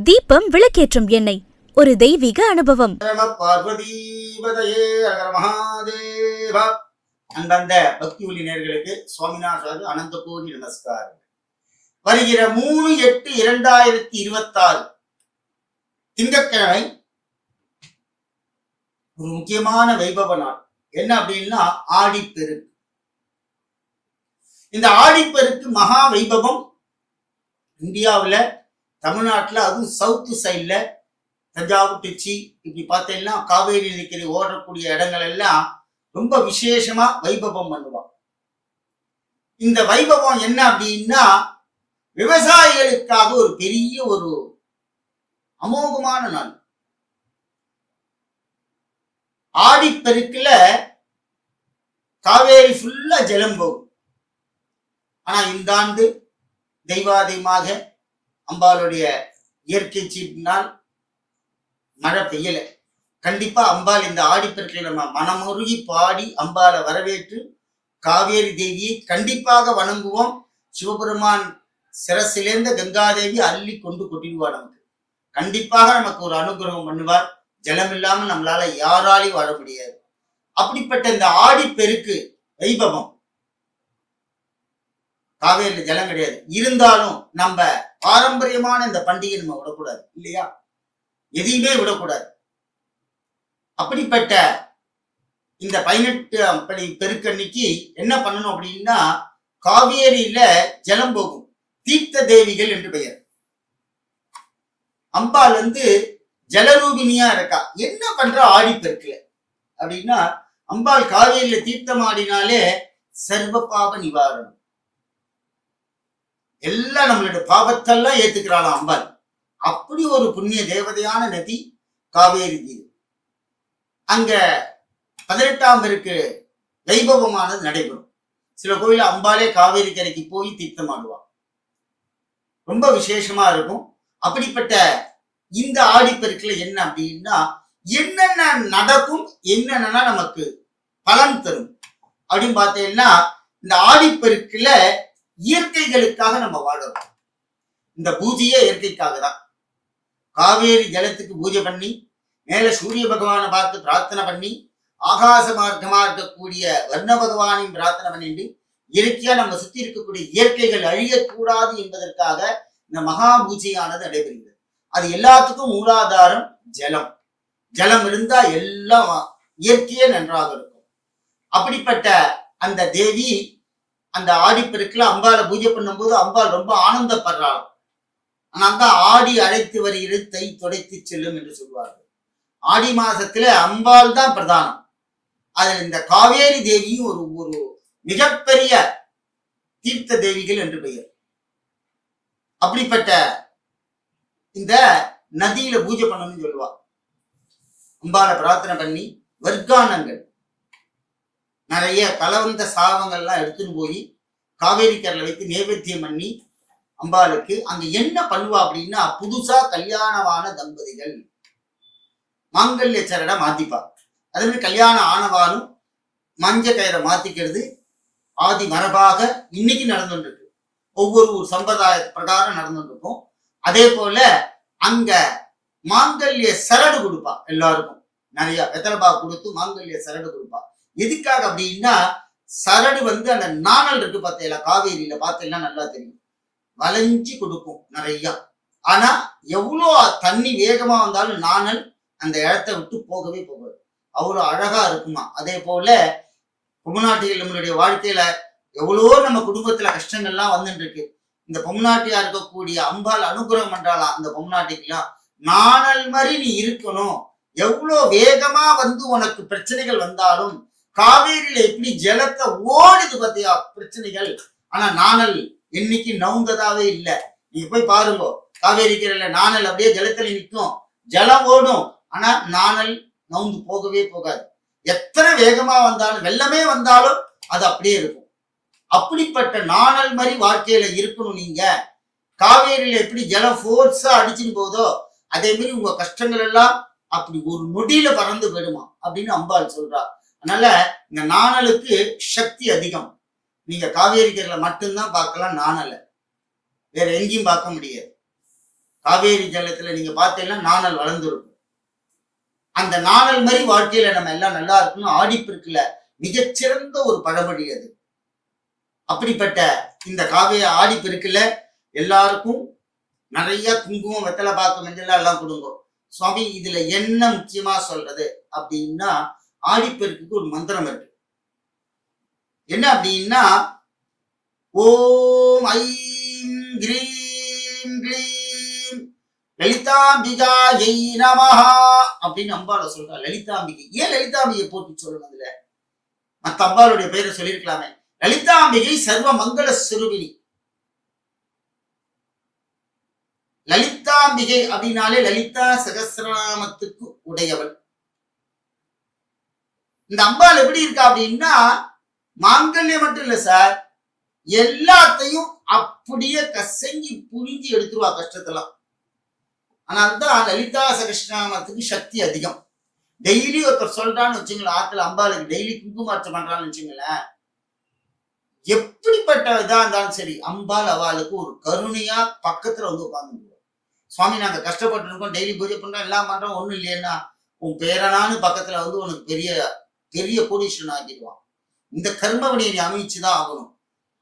தீபம் விளக்கேற்றும் எண்ணெய் ஒரு தெய்வீக அனுபவம். அந்தந்த பக்தி ஒளி நேயர்களுக்கு சுவாமிநாத அனந்த கோடி நமஸ்காரம். வருகிற 3/8/2026 திங்கட்கிழமை ஒரு முக்கியமான வைபவ நாள். என்ன அப்படின்னா ஆடிப்பெருக்கு. இந்த ஆடிப்பெருக்கு மகா வைபவம் இந்தியாவில், தமிழ்நாட்டில், அதுவும் சவுத்து சைட்ல தஞ்சாவூர், திருச்சி இப்படி பார்த்தீங்கன்னா காவேரி நதிக்கரை ஓடக்கூடிய இடங்கள் எல்லாம் ரொம்ப விசேஷமா வைபவம் பண்ணுவாங்க. இந்த வைபவம் என்ன அப்படின்னா விவசாயிகளுக்காக ஒரு பெரிய ஒரு அமோகமான நாள். ஆடிப்பெருக்குல காவேரி ஃபுல்லா ஜலம் போகும். ஆனா இந்த ஆண்டு தெய்வாதீமாக அம்பாளுடைய இயற்கை சீட்டினால் மழை பெய்யல. கண்டிப்பா அம்பாள் இந்த ஆடிப்பெருக்கில் நம்ம மனமுருகி பாடி அம்பாளை வரவேற்று காவேரி தேவியை கண்டிப்பாக வணங்குவோம். சிவபெருமான் சிரசிலேர்ந்த கங்காதேவி அள்ளி கொண்டு கொட்டிடுவார். நமக்கு கண்டிப்பாக நமக்கு ஒரு அனுகிரகம் பண்ணுவார். ஜலம் இல்லாமல் நம்மளால யாராலையும் வாழ முடியாது. அப்படிப்பட்ட இந்த ஆடிப்பெருக்கு வைபவம், காவேரியில ஜலம் கிடையாது, இருந்தாலும் நம்ம பாரம்பரியமான இந்த பண்டிகை நம்ம விடக்கூடாது இல்லையா? எதையுமே விடக்கூடாது. அப்படிப்பட்ட இந்த 18 பெருக்கன்னைக்கு என்ன பண்ணணும் அப்படின்னா காவேரியில ஜலம் போகும். தீர்த்த தேவிகள் என்று பெயர். அம்பாள் ஜலரூபினியா இருக்கா. என்ன பண்ற ஆடிப்பெருக்குல அப்படின்னா அம்பாள் காவேரியில தீர்த்தம் ஆடினாலே சர்வ பாவ நிவாரணம். எல்லாம் நம்மளுடைய பாவத்தெல்லாம் ஏத்துக்கிறாளாம் அம்பாள். அப்படி ஒரு புண்ணிய தேவதையான நதி காவேரி தீவு. அங்க 18ஆம் பெருக்கு வைபவமானது நடைபெறும். சில கோயில அம்பாலே காவேரி கரைக்கு போய் தீர்த்தம் ஆடுவான். ரொம்ப விசேஷமா இருக்கும். அப்படிப்பட்ட இந்த ஆடிப்பெருக்குல என்ன அப்படின்னா என்னென்ன நடக்கும், என்னென்னா நமக்கு பலன் தரும் அப்படின்னு பார்த்தீங்கன்னா இந்த ஆடிப்பெருக்குல இயற்கைகளுக்காக நம்ம வாழறோம். இந்த பூஜையே இயற்கைக்காக தான். காவேரி ஜலத்துக்கு பூஜை பண்ணி மேல சூரிய பகவானை பார்த்து பிரார்த்தனை பண்ணி ஆகாச மார்க்கமா இருக்கக்கூடிய வர்ண பகவானையும் பிரார்த்தனை பண்ணிட்டு இயற்கையா நம்ம சுத்தி இருக்கக்கூடிய இயற்கைகள் அழியக்கூடாது என்பதற்காக இந்த மகா பூஜையானது நடைபெறுகிறது. அது எல்லாத்துக்கும் மூலாதாரம் ஜலம். ஜலம் இருந்தா எல்லாம் இயற்கையே நன்றாக இருக்கும். அப்படிப்பட்ட அந்த தேவி அந்த ஆடிப்பெருக்குல அம்பாளை பூஜை பண்ணும்போது அம்பாள் ரொம்ப ஆனந்தப்படுறாள். ஆனால் ஆடி அழைத்து வருகிறது தை துடைத்து செல்லும் என்று சொல்வார்கள். ஆடி மாசத்துல அம்பாள் தான் பிரதானம். அதில் இந்த காவேரி தேவியும் ஒரு ஒரு மிகப்பெரிய தீர்த்த தேவிகள் என்று பெயர். அப்படிப்பட்ட இந்த நதியில பூஜை பண்ணணும்னு சொல்லுவா. அம்பாளை பிரார்த்தனை பண்ணி வர்க்கானங்கள் நிறைய கலவந்த சாவங்கள்லாம் எடுத்துன்னு போய் காவேரி கரையில வைத்து நைவேத்தியம் பண்ணி அம்பாளுக்கு அங்க என்ன பண்ணுவா அப்படின்னா புதுசா கல்யாணமான தம்பதிகள் மாங்கல்ய சரடை மாத்திப்பா. அதே மாதிரி கல்யாணம் ஆனவானும் மஞ்ச கயிறை மாத்திக்கிறது ஆதி மரபாக இன்னைக்கு நடந்துட்டு இருக்கு. ஒவ்வொரு சம்பிரதாய பிரகாரம் நடந்துட்டு இருக்கும். அதே போல அங்க மாங்கல்ய சரடு கொடுப்பா. எல்லாருக்கும் நிறைய வெத்தலைப்பா கொடுத்து மாங்கல்ய சரடு கொடுப்பா. எதுக்காக அப்படின்னா சரடு அந்த நாணல் இருக்கு பார்த்தீங்களா, காவேரியில பார்த்தீங்கன்னா நல்லா தெரியும், வளைஞ்சி கொடுக்கும் நிறைய. ஆனா எவ்வளோ தண்ணி வேகமா வந்தாலும் நாணல் அந்த இடத்த விட்டு போகவே போகாது. அவ்வளோ அழகா இருக்குமா. அதே போல பொம்நாட்டிகள் நம்மளுடைய வாழ்க்கையில எவ்வளோ நம்ம குடும்பத்துல கஷ்டங்கள்லாம் வந்துட்டு இருக்கு. இந்த பொம்நாட்டியா இருக்கக்கூடிய அம்பாள் அனுகிரகம் பண்றாளாம். அந்த பொம்நாட்டிக்கெல்லாம் நாணல் மாதிரி நீ இருக்கணும். எவ்வளோ வேகமா உனக்கு பிரச்சனைகள் வந்தாலும் காவேரியில எப்படி ஜலத்தை ஓடுது பார்த்தியா பிரச்சனைகள். ஆனா நாணல் என்னைக்கு நவுந்ததாவே இல்லை. நீங்க போய் பாருங்க, காவேரி கரையில நாணல் அப்படியே ஜலத்துல நிற்கும், ஜலம் ஓடும், ஆனா நாணல் நவுந்து போகவே போகாது. எத்தனை வேகமா வந்தாலும் வெள்ளமே வந்தாலும் அது அப்படியே இருக்கும். அப்படிப்பட்ட நாணல் மாதிரி வாழ்க்கையில இருக்கணும். நீங்க காவேரியில எப்படி ஜலம் ஃபோர்ஸா அடிச்சுன்னு போதோ அதே மாதிரி உங்க கஷ்டங்கள் எல்லாம் அப்படி ஒரு நொடியில பறந்து போயிடுமா அப்படின்னு அம்பாள் சொல்றா. அதனால இந்த நாணலுக்கு சக்தி அதிகம். நீங்க காவேரி கரையில மட்டும்தான் பார்க்கலாம் நாணலை, வேற எங்கேயும் பார்க்க முடியாது. காவேரி ஜலத்துல நீங்க பார்த்தீங்கன்னா நாணல் வளர்ந்துருக்கும். அந்த நாணல் மாதிரி வாழ்க்கையில நம்ம எல்லாம் நல்லா இருக்கணும். ஆடிப்பெருக்குல மிகச்சிறந்த ஒரு பழமொழி அது. அப்படிப்பட்ட இந்த ஆடிப்பெருக்குல எல்லாருக்கும் நிறைய குங்குமம், வெத்தலை பாக்கு, மஞ்சள் எல்லாம் கொடுங்க. சுவாமி, இதுல என்ன முக்கியமா சொல்றது அப்படின்னா, ஆடிப்பெருக்குக்கு ஒரு மந்திரம் இருக்கு. என்ன அப்படின்னா, ஓம் ஐம் கிரீம் க்ளீம் லலிதாம்பிகாயை நமஹா அப்படின்னு அம்பாளை சொல்றா. லலிதாம்பிகை. ஏன் லலிதாம்பிகை போட்டு சொல்லணும்? அதுல மத்த அம்பாளுடைய பெயரை சொல்லியிருக்கலாமே. லலிதாம்பிகை சர்வ மங்கள சுரூபிணி. லலிதாம்பிகை அப்படின்னாலே லலிதா சகசிரநாமத்துக்கு உடையவள். இந்த அம்பாள் எப்படி இருக்கா அப்படின்னா, மாங்கல்யம் மட்டும் இல்ல சார், எல்லாத்தையும் அப்படியே கசங்கி புரிஞ்சு எடுத்துருவா கஷ்டத்தெல்லாம். அதனால்தான் லலிதா சகசிரநாமத்துக்கு சக்தி அதிகம். டெய்லி ஒருத்தர் சொல்றான்னு வச்சுங்களேன், ஆத்துல அம்பாளுக்கு டெய்லி குங்குமார்ச்சம் பண்றான்னு வச்சுங்களேன், எப்படிப்பட்ட இதா இருந்தாலும் சரி, அம்பாள் அவளுக்கு ஒரு கருணையா பக்கத்துல வந்து உட்கார்ந்து, சுவாமி நாங்க கஷ்டப்பட்டு இருக்கோம், டெய்லி பூஜை பண்றோம், எல்லாம் பண்றோம், ஒண்ணும் இல்லையா, உன் பேரனான்னு பக்கத்துல வந்து உனக்கு பெரிய பெரிய கோடீஸ்வரன் ஆக்கிடுவான். இந்த கர்ம வினையை அமைச்சுதான் ஆகணும்.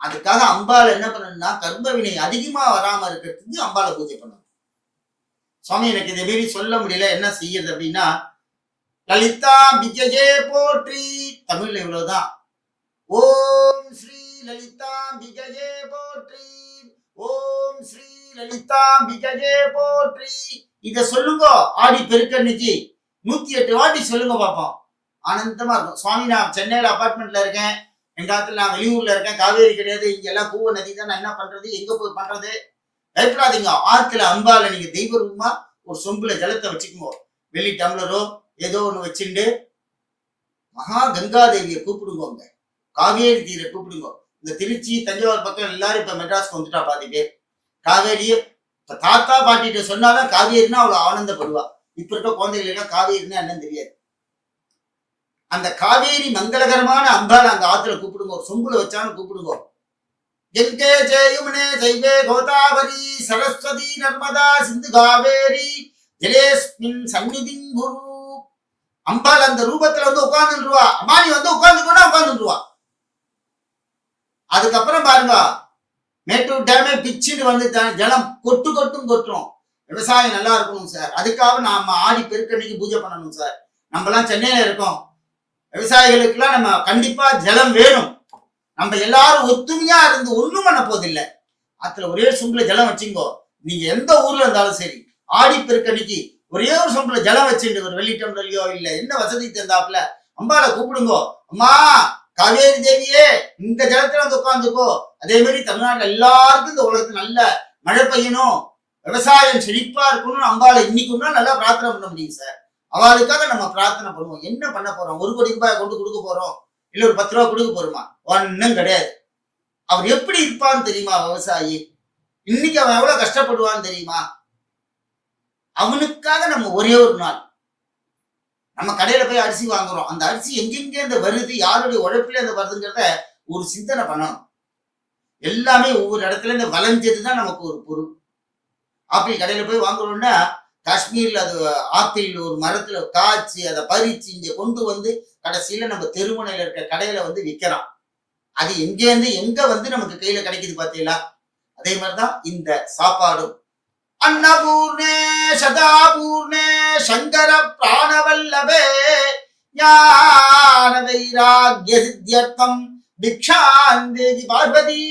அதுக்காக அம்பாள் என்ன பண்ணணும்னா, கர்ம வினை அதிகமா வராம இருக்கிறதுக்கு அம்பாளை பூஜை பண்ணணும். சுவாமி எனக்கு இதை மீறி சொல்ல முடியல, என்ன செய்யறது அப்படின்னா, லலிதாம்பிகையே போற்றி. தமிழ்ல இவ்வளவுதான். ஓம் ஸ்ரீ லலிதாம்பிகையே போற்றி, ஓம் ஸ்ரீ லலிதாம்பிகையே போற்றி. இத சொல்லுங்க. ஆடி பெருக்கன்னைக்கு 108 வாட்டி சொல்லுங்க பாப்போம். ஆனந்தமா இருக்கும். சுவாமி நான் சென்னையில அபார்ட்மெண்ட்ல இருக்கேன், எங்க இடத்துல நான் வெளியூர்ல இருக்கேன், காவேரி கிடையாது, இங்க எல்லாம் கூவ நதி தான், நான் என்ன பண்றது, எங்க போய் பண்றது? பயப்படாதீங்க. ஆத்துல அம்பால நீங்க தெய்வ ரூபமா ஒரு சொம்புல ஜலத்தை வச்சுக்கோங்க. வெள்ளி டம்ளரோ ஏதோ ஒண்ணு வச்சுட்டு மகா கங்காதேவியை கூப்பிடுங்க, காவேரி தீரை கூப்பிடுங்க. இந்த திருச்சி தஞ்சாவூர் பக்கம் எல்லாரும் இப்ப மெட்ராஸ்க்கு வந்துட்டா பாதி பேர். காவேரியை இப்ப தாத்தா பாட்டிட்டு சொன்னாதான் காவேரின்னா அவ்வளவு ஆனந்தப்படுவா. இப்ப இருக்க குழந்தைகளுக்கு காவேரின்னா என்னன்னு தெரியாது. அந்த காவேரி மங்களகரமான அம்பாள் அந்த ஆத்துல கூப்பிடுங்க, ஒரு சொம்புல வச்சாலும் கூப்பிடுங்க. கங்கை ஜெயமுனே ஜெய்வே கோதாவரி சரஸ்வதி நர்மதா சிந்து காவேரி ஜலேஸ்மின் சந்நிதிங் குரு. அம்பாள் அந்த ரூபத்துல வந்து உட்கார்ந்துருவா. அம்மா நீ வந்து உட்கார்ந்துக்கோனா உட்கார்ந்துருவா. அதுக்கப்புறம் பாருங்க, மேட்டூர் டேமே பிச்சுட்டு வந்து ஜலம் கொட்டும். விவசாயம் நல்லா இருக்கணும் சார், அதுக்காக நாம ஆடி பெருக்கன்னைக்கு பூஜை பண்ணணும் சார். நம்ம எல்லாம் சென்னையில இருக்கோம், விவசாயிகளுக்கு எல்லாம் நம்ம கண்டிப்பா ஜலம் வேணும். நம்ம எல்லாரும் ஒத்துமையா இருந்து ஒண்ணும் பண்ண போதில்லை. அதுல ஒரே சொம்புல ஜலம் வச்சுங்கோ. நீங்க எந்த ஊர்ல இருந்தாலும் சரி, ஆடி பெருக்கன்னைக்கு ஒரே ஒரு சொம்புல ஜலம் வச்சுட்டு, ஒரு வெள்ளி டம்ளர்லயோ இல்ல என்ன வசதி தந்தாப்புல அம்பாளை கூப்பிடுங்கோ. அம்மா காவேரி தேவியே இந்த ஜலத்துல வந்து உட்காந்துக்கோ. அதே மாதிரி தமிழ்நாட்டுல எல்லாருக்கும் இந்த உலகத்துல நல்ல மழை பெய்யணும், விவசாயம் செழிப்பா இருக்கணும்னு அம்பாளை இன்னைக்கு நல்லா பிரார்த்தனை பண்ண முடியும் சார். அவளுக்காக நம்ம பிரார்த்தனை பண்ணுவோம். என்ன பண்ண போறோம்? 1 கோடி ரூபாய் கொண்டு கொடுக்க போறோம், இல்ல ஒரு 10 ரூபா கொடுக்க போறோமா? ஒன்னும் கிடையாது. அவர் எப்படி இருப்பான்னு தெரியுமா? விவசாயி இன்னைக்கு அவன் எவ்வளவு கஷ்டப்படுவான்னு தெரியுமா? அவனுக்காக நம்ம ஒரே ஒரு நாள் நம்ம கடையில போய் அரிசி வாங்குறோம், அந்த அரிசி எங்கெங்க இந்த வருது, யாருடைய உழைப்புல இந்த வருதுங்கிறத ஒரு சிந்தனை பண்ணணும். எல்லாமே ஒவ்வொரு இடத்துல இந்த வளைஞ்சதுதான் நமக்கு ஒரு பொருள். ஆப்பிள் கடையில போய் வாங்குறோம்னா, காஷ்மீர்ல அது ஆப்பிள் ஒரு மரத்துல காய்ச்சி அதை பறிச்சு இங்க கொண்டு வந்து கடைசியில நம்ம தெருமுனையில இருக்க கடையில வந்து விற்கிறான். அது எங்கேருந்து எங்க வந்து நமக்கு கையில கிடைக்குது பாத்தீங்களா? அதே மாதிரிதான் இந்த சாப்பாடும். அன்னபூர்ணே சதாபூர்ணே சங்கர பிராணவல்லபே ஞான வைராக்ய சித்தியர்த்தம் பிக்ஷாந்தேகி பார்வதி.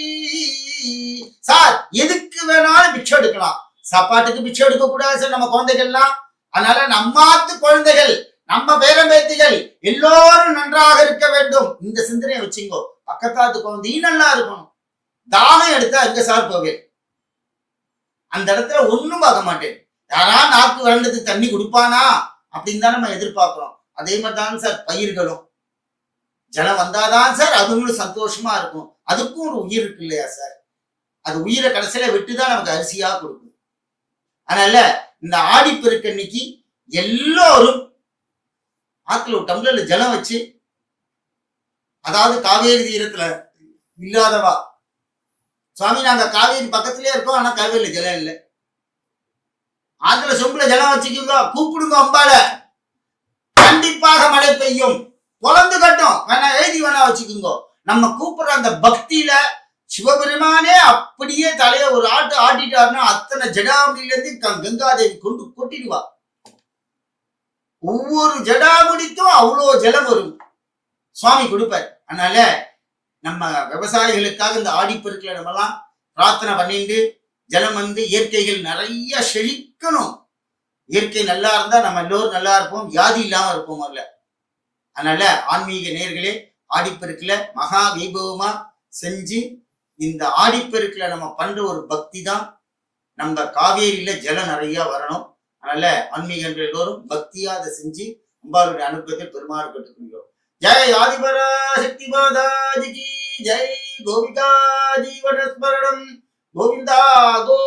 சார் எதுக்கு வேணாலும் பிக்ஷை எடுக்கலாம், சாப்பாட்டுக்கு பிச்சை எடுக்க கூடாது சார் நம்ம குழந்தைகள்லாம். அதனால நம்மாத்து குழந்தைகள், நம்ம பேரம்பேத்திகள் எல்லோரும் நன்றாக இருக்க வேண்டும். இந்த சிந்தனையை வச்சுங்கோ. பக்கத்தாத்து குழந்தையும் நல்லா இருக்கணும். தாகம் எடுத்தா எங்க சார் போவேன்? அந்த இடத்துல ஒண்ணும் பார்க்க மாட்டேன். யாரா நாக்கு வறண்டது தண்ணி கொடுப்பானா அப்படின்னு தான் நம்ம எதிர்பார்க்கிறோம். அதே மாதிரிதான் சார் பயிர்களும். ஜலம் வந்தாதான் சார் அதுங்களும் சந்தோஷமா இருக்கும். அதுக்கும் ஒரு உயிர் இருக்கு இல்லையா சார்? அது உயிரை கடைசியில விட்டுதான் நமக்கு அரிசியா கொடுக்கும். அதனால இந்த ஆடிப்பெருக்கன்னைக்கு எல்லோரும் ஆத்துல ஒரு டம்ளர்ல ஜலம் வச்சு, அதாவது காவேரி தீரத்துல இல்லாதவா, சுவாமி நாங்க காவேரி பக்கத்திலே இருக்கோம், ஆனா காவேரியில ஜலம் இல்லை, ஆத்துல சொம்புல ஜலம் வச்சுக்கோங்க, கூப்பிடுங்க அம்பால, கண்டிப்பாக மழை பெய்யும், பொழந்து கட்டும். வேணா எழுதி வேணா வச்சுக்கோங்க. நம்ம கூப்பிடுற அந்த பக்தியில சிவபெருமானே அப்படியே தலைய ஒரு ஆட்டு ஆட்டிட்டாருன்னா அத்தனை ஜடாமுடியில இருந்து கங்காதேவி கொண்டு கொட்டிடுவா. ஒவ்வொரு ஜடாமுடிக்கும் அவ்வளோ ஜலம் வரும், சுவாமி கொடுப்பார். அதனால நம்ம விவசாயிகளுக்காக இந்த ஆடிப்பெருக்குல நம்ம எல்லாம் பிரார்த்தனை பண்ணிட்டு ஜலம் வந்து இயற்கைகள் நிறைய செழிக்கணும். இயற்கை நல்லா இருந்தா நம்ம எல்லோரும் நல்லா இருப்போம், வியாதி இல்லாம இருப்போம் அல்ல. அதனால ஆன்மீக நேயர்களே, ஆடிப்பெருக்குல மகா வைபவமா செஞ்சு இந்த ஆடிப்பெருக்குல நம்ம பண்ற ஒரு பக்தி தான் நம்ம காவேரியில ஜலம் நிறைய வரணும். அதனால ஆன்மீக எல்லோரும் பக்தியா அதை செஞ்சு அம்பாளுடைய அனுபவத்தை பெருமாறு பெற்றுக்கொள்கிறோம். ஜெய் ஆதிபரா சக்தி மாதாஜிக்கு ஜெய். கோவிந்தா ஜீவன ஸ்மரணம் கோவிந்தா கோ